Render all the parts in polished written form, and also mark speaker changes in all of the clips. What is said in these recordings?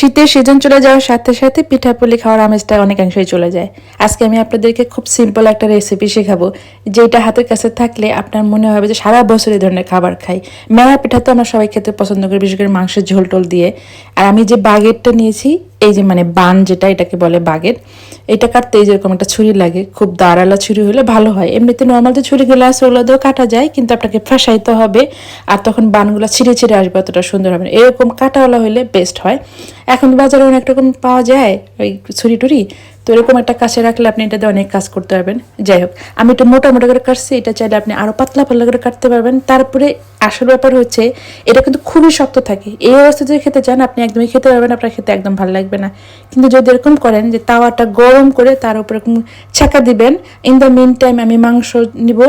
Speaker 1: শীতের সিজন চলে যাওয়ার সাথে সাথে পিঠাপুলি খাওয়ার আমেজটা অনেকাংশেই চলে যায়। আজকে আমি আপনাদেরকে খুব সিম্পল একটা রেসিপি শেখাবো, যেটা হাতের কাছে থাকলে আপনার মনে হবে যে সারা বছর এই ধরনের খাবার খাই। মেলা পিঠা তো আমরা সবাই খেতে পছন্দ করি, বিশেষ করে মাংসের ঝোল টোল দিয়ে। আর আমি যে বাগেটটা নিয়েছি, এই যে মানে বান যেটা, এটাকে বলে বাগেট। এটা কাটতে এই যেরকম একটা ছুরি লাগে, খুব দাঁড়ালা ছুরি হলে ভালো হয়। এমনিতে নর্মাল যে ছুরিগুলো আছে ওগুলো দিয়েও কাটা যায়, কিন্তু আপনাকে ফাঁসাইতে হবে, আর তখন বানগুলো ছিঁড়ে ছিঁড়ে আসবে, অতটা সুন্দর হবে না। এরকম কাটাওয়ালা হলে বেস্ট হয়। এখন বাজারে অনেক রকম পাওয়া যায় ওই ছুরি টুরি, তো এরকম একটা কাছে রাখলে আপনি এটাতে অনেক কাজ করতে পারবেন। যাই হোক, আমি একটু মোটা মোটা করে কাটছি, এটা চাইলে আপনি আরও পাতলা পাতলা করে কাটতে পারবেন। তারপরে আসল ব্যাপার হচ্ছে, এটা কিন্তু খুবই শক্ত থাকে। এই অবস্থা যদি খেতে চান আপনি একদমই খেতে পারবেন, আপনার খেতে একদম ভালো লাগবে না। কিন্তু যদি এরকম করেন যে তাওয়াটা গরম করে তার উপরে এরকম ছাঁকা দিবেন, ইন দ্য মিন টাইম আমি মাংস নিব।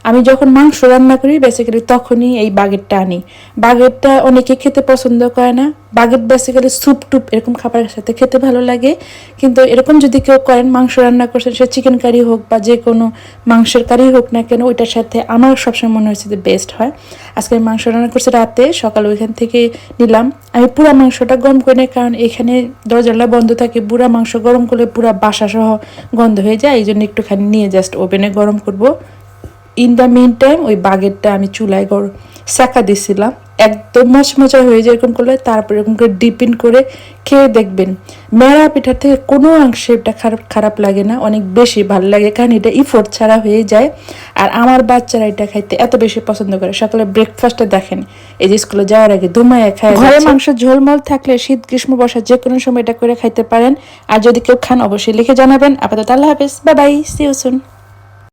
Speaker 1: আমি যখন মাংস রান্না করি বেসিক্যালি তখনই এই বাগেটটা আনি। বাগেটটা অনেকে খেতে পছন্দ করে না। বাগেট বেসিক্যালি স্যুপ টুপ এরকম খাবারের সাথে খেতে ভালো লাগে। কিন্তু এরকম যদি কেউ করেন, মাংস রান্না করছেন, সে চিকেন কারি হোক বা যে কোনো মাংসের কারি হোক না কেন, ওইটার সাথে আমার সবসময় মনে হয়েছে যে বেস্ট হয়। আজকে মাংস রান্না করছি রাতে, সকালে ওইখান থেকে নিলাম। আমি পুরা মাংসটা গরম করে নিই, কারণ এখানে দরজাটা বন্ধ থাকে, পুরা মাংস গরম করলে পুরা বাসা সহ গন্ধ হয়ে যায়। এই জন্য একটুখানি নিয়ে জাস্ট ওভেনে গরম করব। ইন দ্য মিন টাইম ওই বাগেটটা আমি চুলায় সেঁকা দিছিলাম, একদম মচমচা হয়ে যায় এরকম করলে। তারপর এরকম করে ডিপিন করে খেয়ে দেখবেন, মেরা পিঠার থেকে কোনো অংশে এটা খারাপ লাগে না, অনেক বেশি ভালো লাগে, কারণ এটা ইফোর্ট ছাড়া হয়ে যায়। আর আমার বাচ্চারা এটা খাইতে এত বেশি পছন্দ করে। সকালে ব্রেকফাস্টে দেখেন এই যে স্কুলে যাওয়ার আগে ধুমায় খায়। ঘরে মাংসের ঝোলমল থাকলে শীত গ্রীষ্ম বর্ষা যে কোনো সময় এটা করে খাইতে পারেন। আর যদি কেউ খান অবশ্যই লিখে জানাবেন। আপাতত আল্লাহ হাফেজ, bye bye, see you soon.